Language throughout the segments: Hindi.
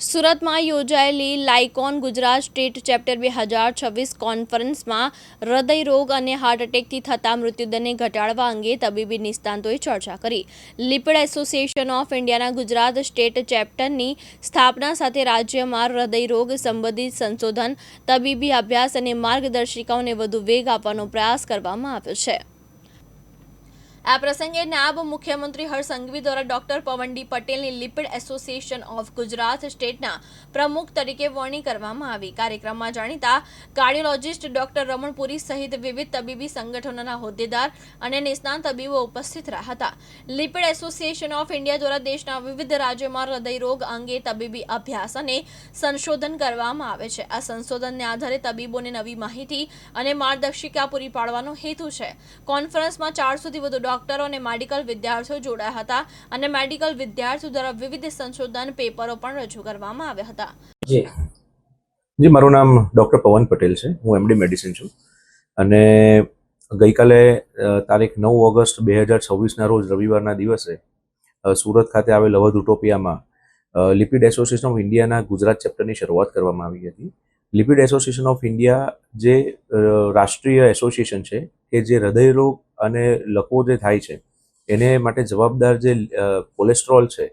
સુરતમાં યોજાયેલી લાઇકોન ગુજરાત સ્ટેટ ચેપ્ટર 2026 કોન્ફરન્સમાં હૃદયરોગ અને હાર્ટ એટેકથી થતા મૃત્યુદરને ઘટાડવા અંગે તબીબી નિષ્ણાતોએ ચર્ચા કરી. લિપિડ એસોસિએશન ઓફ ઇન્ડિયાના ગુજરાત સ્ટેટ ચેપ્ટરની સ્થાપના સાથે રાજ્યમાં હૃદયરોગ સંબંધિત સંશોધન, તબીબી અભ્યાસ અને માર્ગદર્શિકાઓને વધુ વેગ આપવાનો પ્રયાસ કરવામાં આવ્યો છે. આ પ્રસંગે નાયબ મુખ્યમંત્રી હર્ષ સંઘવી દ્વારા ડોક્ટર પવન ડી પટેલની લિપિડ એસોસિએશન ઓફ ગુજરાત સ્ટેટના પ્રમુખ તરીકે વરણી કરવામાં આવી. કાર્યક્રમમાં જાણીતા કાર્ડિયોલોજિસ્ટ ડોક્ટર રમણ પુરી સહિત વિવિધ તબીબી સંગઠનોના હોદ્દેદાર અને નિષ્ણાત તબીબો ઉપસ્થિત રહ્યા હતા. લિપિડ એસોસિએશન ઓફ ઇન્ડિયા દ્વારા દેશના વિવિધ રાજ્યોમાં હૃદયરોગ અંગે તબીબી અભ્યાસ અને સંશોધન કરવામાં આવે છે. આ સંશોધનને આધારે તબીબોને નવી માહિતી અને માર્ગદર્શિકા પૂરી પાડવાનો હેતુ છે. કોન્ફરન્સમાં 400 થી વધુ ડોક્ટરો અને મેડિકલ વિદ્યાર્થીઓ જોડાયા હતા અને મેડિકલ વિદ્યાર્થીઓ દ્વારા વિવિધ સંશોધન પેપરો પણ રજૂ કરવામાં આવ્યા હતા. જી મારું નામ ડૉક્ટર પવન પટેલ છે. હું એમડી મેડિસિન છું અને ગઈકાલે તારીખ 9 ઓગસ્ટ 2026ના રોજ રવિવારના દિવસે સુરત ખાતે આવેલ અવધ ઉટોપિયામાં લિપિડ એસોસિએશન ઓફ ઇન્ડિયાના ગુજરાત ચેપ્ટરની શરૂઆત કરવામાં આવી હતી. લિપિડ એસોસિએશન ઓફ ઇન્ડિયા જે રાષ્ટ્રીય એસોસિએશન છે કે જે હૃદયરોગ અને લકવો જે થાય છે એને માટે જવાબદાર જે કોલેસ્ટ્રોલ છે,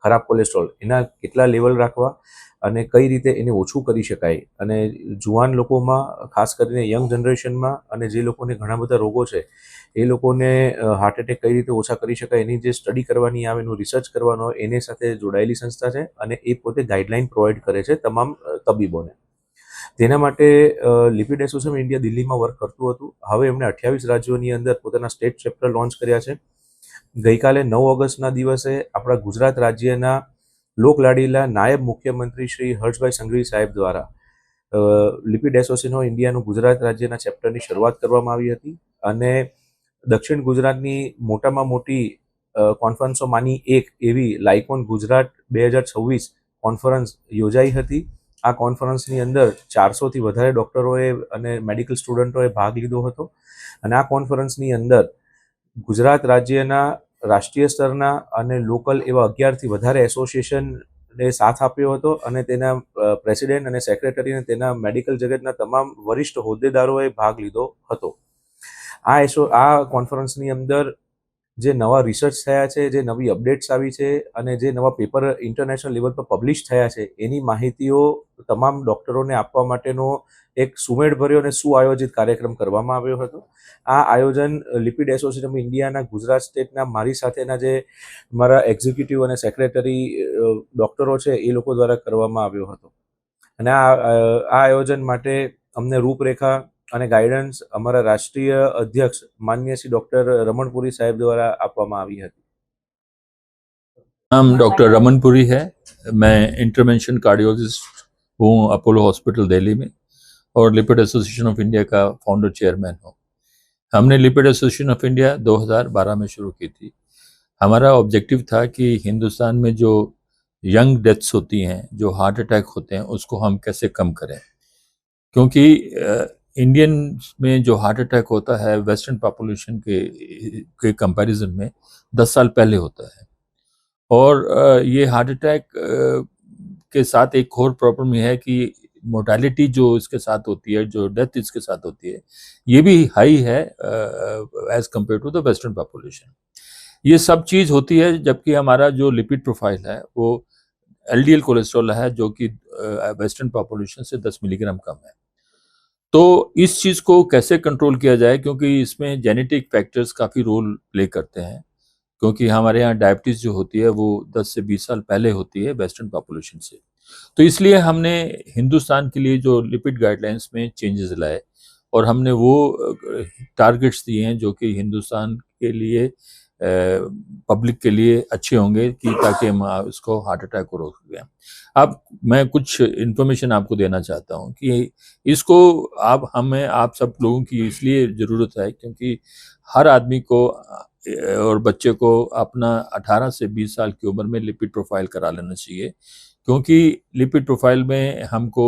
ખરાબ કોલેસ્ટ્રોલ, એના કેટલા લેવલ રાખવા અને કઈ રીતે એને ઓછું કરી શકાય અને જુવાન લોકોમાં, ખાસ કરીને યંગ જનરેશનમાં, અને જે લોકોને ઘણા બધા રોગો છે એ લોકોને હાર્ટ એટેક કઈ રીતે ઓછા કરી શકાય એની જે સ્ટડી કરવાની આવે, એનું રિસર્ચ કરવાનો હોય, એની સાથે જોડાયેલી સંસ્થા છે અને એ પોતે ગાઈડલાઇન પ્રોવાઈડ કરે છે તમામ તબીબોને. તેના માટે લિપિડ એસોસિએશન ઓફ ઇન્ડિયા દિલ્હીમાં વર્ક કરતું હતું. હવે એમણે 28 રાજ્યોની અંદર પોતાના સ્ટેટ ચેપ્ટર લોન્ચ કર્યા છે. ગઈકાલે 9 ઓગસ્ટના દિવસે આપણા ગુજરાત રાજ્યના લોકલાડીલા નાયબ મુખ્યમંત્રી શ્રી હર્ષભાઈ સંઘવી સાહેબ દ્વારા લિપિડ એસોસિએશન ઓફ ઇન્ડિયાનું ગુજરાત રાજ્યના ચેપ્ટરની શરૂઆત કરવામાં આવી હતી અને દક્ષિણ ગુજરાતની મોટામાં મોટી કોન્ફરન્સોમાંની એક એવી લાઇકોન ગુજરાત 2026 કોન્ફરન્સ યોજાઈ હતી. આ કોન્ફરન્સની અંદર 400થી વધારે ડૉક્ટરોએ અને મેડિકલ સ્ટુડન્ટોએ ભાગ લીધો હતો અને આ કોન્ફરન્સની અંદર ગુજરાત રાજ્યના રાષ્ટ્રીય સ્તરના અને લોકલ એવા 11થી વધારે એસોસિએશનને સાથ આપ્યો હતો અને તેના પ્રેસિડેન્ટ અને સેક્રેટરી અને તેના મેડિકલ જગતના તમામ વરિષ્ઠ હોદ્દેદારોએ ભાગ લીધો હતો. આ કોન્ફરન્સની અંદર જે નવા રિસર્ચ થયા છે, જે નવી અપડેટ્સ આવી છે અને જે નવા પેપર ઇન્ટરનેશનલ લેવલ પર પબ્લિશ થયા છે એની માહિતીઓ તમામ ડૉક્ટરોને આપવા માટેનો એક સુમેળભર્યો અને સુઆયોજિત કાર્યક્રમ કરવામાં આવ્યો હતો. આ આયોજન લિપિડ એસોસિએશન ઓફ ઇન્ડિયાના ગુજરાત સ્ટેટના મારી સાથેના જે મારા એક્ઝિક્યુટિવ અને સેક્રેટરી ડૉક્ટરો છે એ લોકો દ્વારા કરવામાં આવ્યો હતો અને આ આયોજન માટે અમને રૂપરેખા અને ગાઈડન્સ અમારા રાષ્ટ્રીય અધ્યક્ષ માનનીય શ્રી ડૉક્ટર રમણ પુરી સાહેબ દ્વારા આપવામાં આવી હતી. नाम डॉक्टर रमन पुरी है। मैं इंटरवेंशन कार्डियोलॉजिस्ट हूँ अपोलो हॉस्पिटल दिल्ली में और लिपिड एसोसिएशन ऑफ इंडिया का फाउंडर चेयरमैन हूँ। हमने लिपिड एसोसिएशन ऑफ इंडिया 2012 में शुरू की थी। हमारा ऑब्जेक्टिव था कि हिंदुस्तान में जो यंग डेथ्स होती हैं, जो हार्ट अटैक होते हैं, उसको हम कैसे कम करें, क्योंकि इंडियन में जो हार्ट अटैक होता है वेस्टर्न पॉपुलेशन के कंपैरिजन में 10 साल पहले होता है और ये हार्ट अटैक के साथ एक और प्रॉब्लम ये है कि मोर्टेलिटी जो इसके साथ होती है, जो डेथ इसके साथ होती है, ये भी हाई है as compared to the western population. ये सब चीज़ होती है जबकि हमारा जो लिपिड प्रोफाइल है वो एलडीएल कोलेस्ट्रॉल है जो कि वेस्टर्न पॉपुलेशन से 10 मिलीग्राम कम है। तो इस चीज़ को कैसे कंट्रोल किया जाए, क्योंकि इसमें जेनेटिक फैक्टर्स काफ़ी रोल प्ले करते हैं, क्योंकि हमारे यहाँ डायबिटीज़ जो होती है वो 10 से 20 साल पहले होती है वेस्टर्न पॉपुलेशन से। तो इसलिए हमने हिंदुस्तान के लिए जो लिपिड गाइडलाइंस में चेंजेस लाए और हमने वो टारगेट्स दिए हैं जो कि हिंदुस्तान के लिए पब्लिक के लिए अच्छे होंगे कि ताकि हम उसको हार्ट अटैक को रोक सकें। अब मैं कुछ इन्फॉर्मेशन आपको देना चाहता हूँ कि इसको आप सब लोगों की इसलिए ज़रूरत है क्योंकि हर आदमी को और बच्चे को अपना 18 से 20 साल की उम्र में लिपिड प्रोफाइल करा लेना चाहिए, क्योंकि लिपिड प्रोफाइल में हमको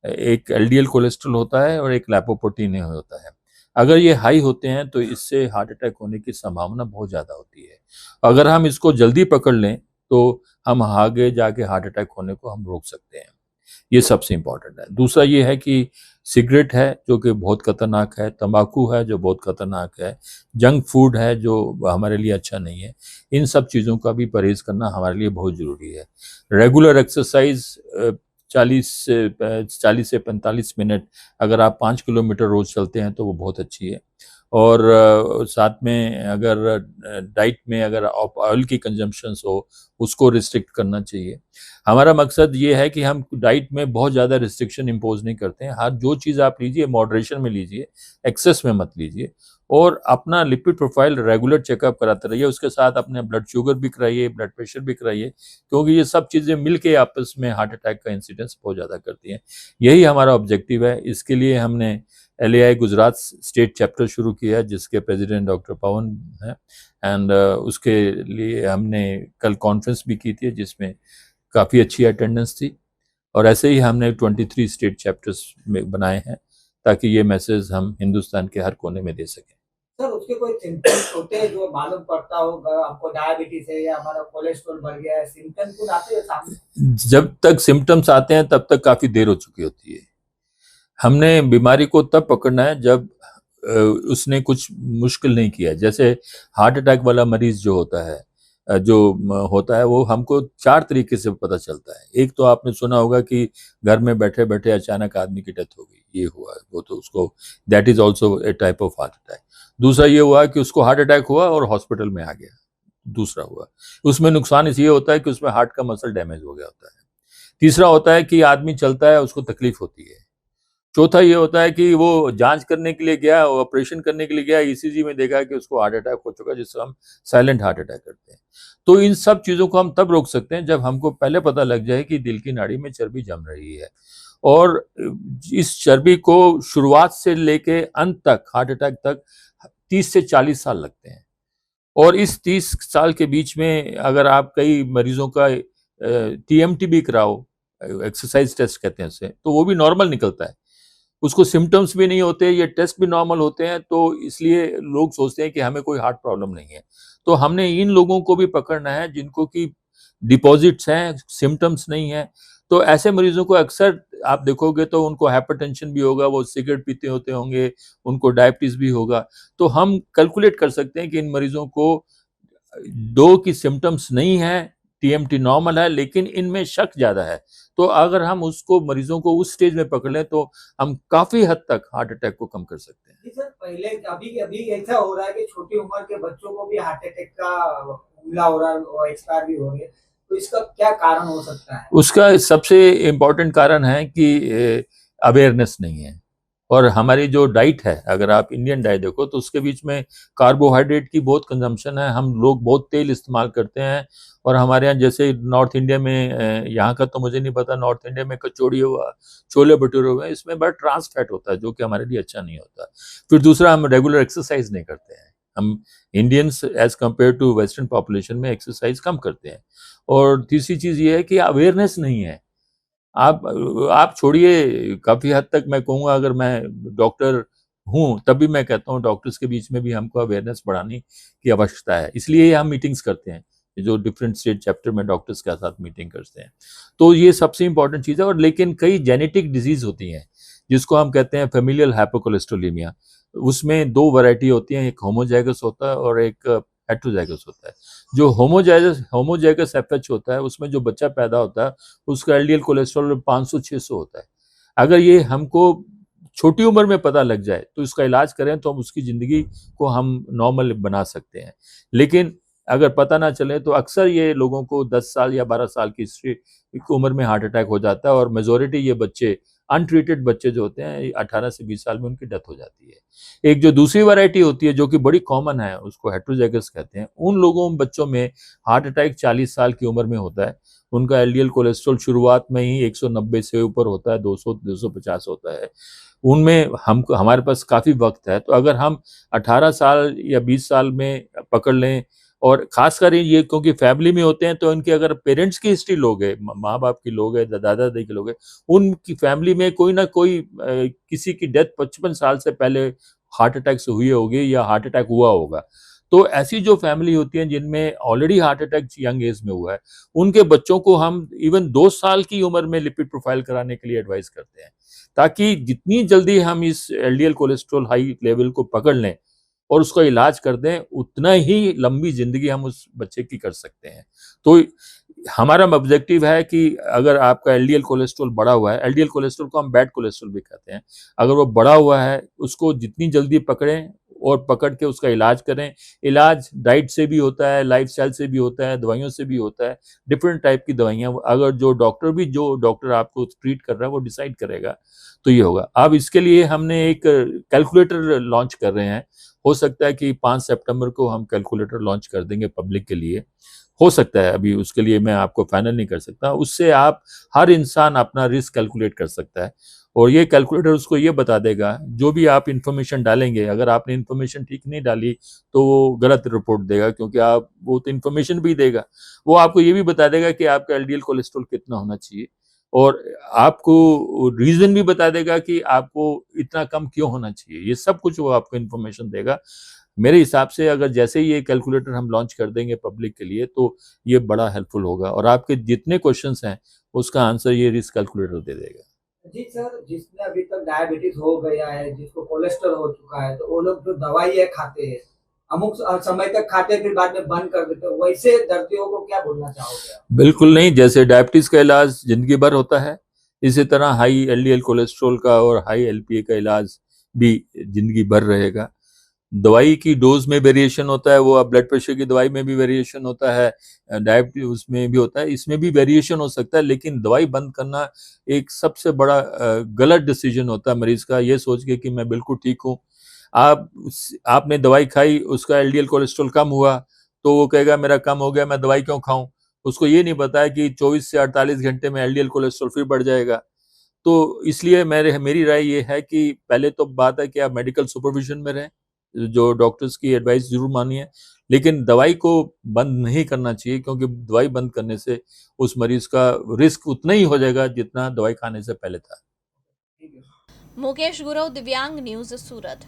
एक एलडीएल कोलेस्ट्रॉल होता है और एक लिपोप्रोटीन होता है। अगर ये हाई होते हैं तो इससे हार्ट अटैक होने की संभावना बहुत ज़्यादा होती है। अगर हम इसको जल्दी पकड़ लें तो हम आगे जाके हार्ट अटैक होने को हम रोक सकते हैं। ये सबसे इम्पोर्टेंट है। दूसरा ये है कि सिगरेट है जो कि बहुत खतरनाक है, तंबाकू है जो बहुत खतरनाक है, जंक फूड है जो हमारे लिए अच्छा नहीं है। इन सब चीज़ों का भी परहेज़ करना हमारे लिए बहुत ज़रूरी है। रेगुलर एक्सरसाइज 40 से 45 मिनट अगर आप 5 किलोमीटर रोज़ चलते हैं तो वो बहुत अच्छी है। और साथ में अगर डाइट में अगर ऑयल की कंजम्पशंस हो उसको रिस्ट्रिक्ट करना चाहिए। हमारा मकसद ये है कि हम डाइट में बहुत ज़्यादा रिस्ट्रिक्शन इम्पोज नहीं करते हैं। हर जो चीज़ आप लीजिए मॉडरेशन में लीजिए, एक्सेस में मत लीजिए और अपना लिपिड प्रोफाइल रेगुलर चेकअप कराते रहिए। उसके साथ अपने ब्लड शुगर भी कराइए, ब्लड प्रेशर भी कराइए, क्योंकि ये सब चीज़ें मिलके आपस में हार्ट अटैक का इंसिडेंस बहुत ज़्यादा करती हैं। यही हमारा ऑब्जेक्टिव है। इसके लिए हमने LAI गुजरात स्टेट चैप्टर शुरू किया जिसके प्रेसिडेंट डॉक्टर पवन हैं एंड उसके लिए हमने कल कॉन्फ्रेंस भी की थी जिसमें काफ़ी अच्छी अटेंडेंस थी। और ऐसे ही हमने 23 स्टेट चैप्टर्स में बनाए हैं ताकि ये मैसेज हम हिंदुस्तान के हर कोने में दे सकें। सर उसके कोई सिम्टम्स होते हैं जो मालूम पड़ता होगा आपको डायबिटीज है या हमारा कोलेस्ट्रॉल बढ़ गया है, सिम्टम कुछ आते हैं सामने? जब तक सिम्टम्स आते हैं तब तक काफ़ी देर हो चुकी होती है। हमने बीमारी को तब पकड़ना है जब उसने कुछ मुश्किल नहीं किया है। जैसे हार्ट अटैक वाला मरीज जो होता है होता है वो हमको 4 तरीके से पता चलता है। एक तो आपने सुना होगा कि घर में बैठे-बैठे अचानक आदमी की डेथ हो गई, ये हुआ, वो तो उसको that is also a type of heart attack. दूसरा ये हुआ कि उसको हार्ट अटैक हुआ और हॉस्पिटल में आ गया, दूसरा हुआ। उसमें नुकसान इसलिए होता है कि उसमें हार्ट का मसल डैमेज हो गया होता है। तीसरा होता है कि आदमी चलता है, उसको तकलीफ होती है। चौथा ये होता है कि वो जांच करने के लिए गया, ऑपरेशन करने के लिए गया, ECG में देखा कि उसको हार्ट अटैक हो चुका है, जिसको हम साइलेंट हार्ट अटैक करते हैं। तो इन सब चीज़ों को हम तब रोक सकते हैं जब हमको पहले पता लग जाए कि दिल की नाड़ी में चर्बी जम रही है। और इस चर्बी को शुरुआत से लेके अंत तक, हार्ट अटैक तक 30 से 40 साल लगते हैं। और इस 30 साल के बीच में अगर आप कई मरीजों का TMT भी कराओ, एक्सरसाइज टेस्ट कहते हैं उसे, तो वो भी नॉर्मल निकलता है। उसको सिम्पटम्स भी नहीं होते, ये टेस्ट भी नॉर्मल होते हैं, तो इसलिए लोग सोचते हैं कि हमें कोई हार्ट प्रॉब्लम नहीं है। तो हमने इन लोगों को भी पकड़ना है जिनको कि डिपॉजिट्स हैं, सिम्पटम्स नहीं है। तो ऐसे मरीजों को अक्सर आप देखोगे तो उनको हाइपरटेंशन भी होगा, वो सिगरेट पीते होते होंगे, उनको डायबिटीज भी होगा। तो हम कैलकुलेट कर सकते हैं कि इन मरीजों को 2 की सिम्पटम्स नहीं है, TMT नॉर्मल है, लेकिन इनमें शक ज़्यादा है। तो अगर हम उसको मरीजों को उस स्टेज में पकड़ लें तो हम काफ़ी हद तक हार्ट अटैक को कम कर सकते हैं। जी सर, पहले अभी अभी ऐसा हो रहा है कि छोटी उम्र के बच्चों को भी हार्ट अटैक का हमला हो रहा है और एक्सपायर भी हो रहे हैं, तो इसका क्या कारण हो सकता है? उसका सबसे इम्पोर्टेंट कारण है कि अवेयरनेस नहीं है। और हमारी जो डाइट है, अगर आप इंडियन डाइट देखो तो उसके बीच में कार्बोहाइड्रेट की बहुत कंजम्पशन है। हम लोग बहुत तेल इस्तेमाल करते हैं और हमारे यहाँ जैसे नॉर्थ इंडिया में, यहाँ का तो मुझे नहीं पता, नॉर्थ इंडिया में कचौड़ी हुआ, छोले भटूरे हुए, इसमें बड़ा ट्रांस फैट होता है जो कि हमारे लिए अच्छा नहीं होता। फिर दूसरा, हम रेगुलर एक्सरसाइज नहीं करते हैं। हम Indians as compared to western population में एक्सरसाइज कम करते हैं। और तीसरी चीज़ ये है कि अवेयरनेस नहीं है। आप छोड़िए, काफ़ी हद तक मैं कहूँगा, अगर मैं डॉक्टर हूँ, तब भी मैं कहता हूँ डॉक्टर्स के बीच में भी हमको अवेयरनेस बढ़ाने की आवश्यकता है। इसलिए हम मीटिंग्स करते हैं, जो डिफरेंट स्टेट चैप्टर में डॉक्टर्स के साथ मीटिंग करते हैं। तो ये सबसे इम्पोर्टेंट चीज़ है। और लेकिन कई जेनेटिक डिजीज़ होती हैं, जिसको हम कहते हैं फेमिलियल हाइपोकोलेस्ट्रोलेमिया। उसमें 2 वैरायटी होती हैं, एक होमोजाइगस होता है और एक हेटेरोजाइगस होता है। जो होमोजाइगस FH होता है, उसमें जो बच्चा पैदा होता है उसका LDL कोलेस्ट्रॉल 500-600 होता है। अगर ये हमको छोटी उम्र में पता लग जाए तो इसका इलाज करें तो हम उसकी ज़िंदगी को हम नॉर्मल बना सकते हैं। लेकिन अगर पता ना चले तो अक्सर ये लोगों को 10 साल या 12 साल की उम्र में हार्ट अटैक हो जाता है और मेजॉरिटी ये बच्चे, अनट्रीटेड बच्चे जो होते हैं, 18 से 20 साल में उनकी डेथ हो जाती है। एक जो दूसरी वैरायटी होती है जो कि बड़ी कॉमन है, उसको हेटेरोजाइगस कहते हैं। उन बच्चों में हार्ट अटैक 40 साल की उम्र में होता है। उनका LDL कोलेस्ट्रॉल शुरुआत में ही 190 से ऊपर होता है, 200-250 होता है। उनमें हमारे पास काफ़ी वक्त है, तो अगर हम 18 साल या 20 साल में पकड़ लें, और खासकर ये क्योंकि फैमिली में होते हैं, तो इनके अगर पेरेंट्स की हिस्ट्री लोगे, माँ बाप की लोगे, दादा दादी की लोगे, उनकी फैमिली में कोई ना कोई किसी की डेथ 55 साल से पहले हार्ट अटैक से हुई होगी या हार्ट अटैक हुआ होगा। तो ऐसी जो फैमिली होती है जिनमें already heart attack young age में हुआ है, उनके बच्चों को हम इवन 2 साल की उम्र में लिपिड प्रोफाइल कराने के लिए एडवाइस करते हैं, ताकि जितनी जल्दी हम इस एलडीएल कोलेस्ट्रॉल हाई लेवल को पकड़ लें और उसका इलाज कर दें, उतना ही लंबी ज़िंदगी हम उस बच्चे की कर सकते हैं। तो हमारा ऑब्जेक्टिव है कि अगर आपका एलडीएल कोलेस्ट्रॉल बढ़ा हुआ है, एलडीएल कोलेस्ट्रॉल को हम बैड कोलेस्ट्रॉल भी कहते हैं, अगर वो बढ़ा हुआ है, उसको जितनी जल्दी पकड़ें और पकड़ के उसका इलाज करें। इलाज डाइट से भी होता है, लाइफ़स्टाइल से भी होता है, दवाइयों से भी होता है, डिफरेंट टाइप की दवाइयाँ, अगर जो डॉक्टर आपको ट्रीट कर रहा है, वो डिसाइड करेगा, तो ये होगा। अब इसके लिए हमने एक कैलकुलेटर लॉन्च कर रहे हैं, हो सकता है कि 5 सितंबर को हम कैलकुलेटर लॉन्च कर देंगे पब्लिक के लिए, हो सकता है, अभी उसके लिए मैं आपको फाइनल नहीं कर सकता। उससे आप हर इंसान अपना रिस्क कैलकुलेट कर सकता है और ये कैलकुलेटर उसको ये बता देगा, जो भी आप इन्फॉर्मेशन डालेंगे, अगर आपने इन्फॉर्मेशन ठीक नहीं डाली तो वो गलत रिपोर्ट देगा, क्योंकि आप वो तो इन्फॉर्मेशन भी देगा, वो आपको ये भी बता देगा कि आपका एलडीएल कोलेस्ट्रॉल कितना होना चाहिए और आपको रीज़न भी बता देगा कि आपको इतना कम क्यों होना चाहिए। ये सब कुछ वो आपको इन्फॉर्मेशन देगा। मेरे हिसाब से अगर जैसे ही ये कैलकुलेटर हम लॉन्च कर देंगे पब्लिक के लिए, तो ये बड़ा हेल्पफुल होगा और आपके जितने क्वेश्चंस हैं, उसका आंसर ये रिस्क कैलकुलेटर दे देगा। जी सर, जिसने अभी तक डायबिटीज हो गया है, जिसको कोलेस्ट्रॉल हो चुका है, तो वो लोग जो दवाई है खाते हैं, अमुक समय तक खाते फिर बाद में बंद कर देते हैं, वैसे दर्दियों को क्या बोलना चाहोगे आप? बिल्कुल नहीं, जैसे डायबिटीज़ का इलाज ज़िंदगी भर होता है, इसी तरह हाई एलडीएल कोलेस्ट्रॉल का और हाई एलपीए का इलाज भी ज़िंदगी भर रहेगा। दवाई की डोज़ में वेरिएशन होता है, वो अब ब्लड प्रेशर की दवाई में भी वेरिएशन होता है, डायबिटीज़ उसमें भी होता है, इसमें भी वेरिएशन हो सकता है, लेकिन दवाई बंद करना एक सबसे बड़ा गलत डिसीज़न होता है मरीज़ का, ये सोच के कि मैं बिल्कुल ठीक हूँ। आपने दवाई खाई, उसका एलडीएल कोलेस्ट्रॉल कम हुआ, तो वो कहेगा मेरा कम हो गया, मैं दवाई क्यों खाऊँ? उसको ये नहीं पता है कि 24 से 48 घंटे में एलडीएल कोलेस्ट्रॉल फिर बढ़ जाएगा। तो इसलिए मेरी राय ये है कि पहले तो बात है कि आप मेडिकल सुपरविज़न में रहें, जो डॉक्टर्स की एडवाइस ज़रूर मानिए, लेकिन दवाई को बंद नहीं करना चाहिए, क्योंकि दवाई बंद करने से उस मरीज़ का रिस्क उतना ही हो जाएगा जितना दवाई खाने से पहले था। ठीक है। मुकेश गुरव, दिव्यांग न्यूज़, सूरत।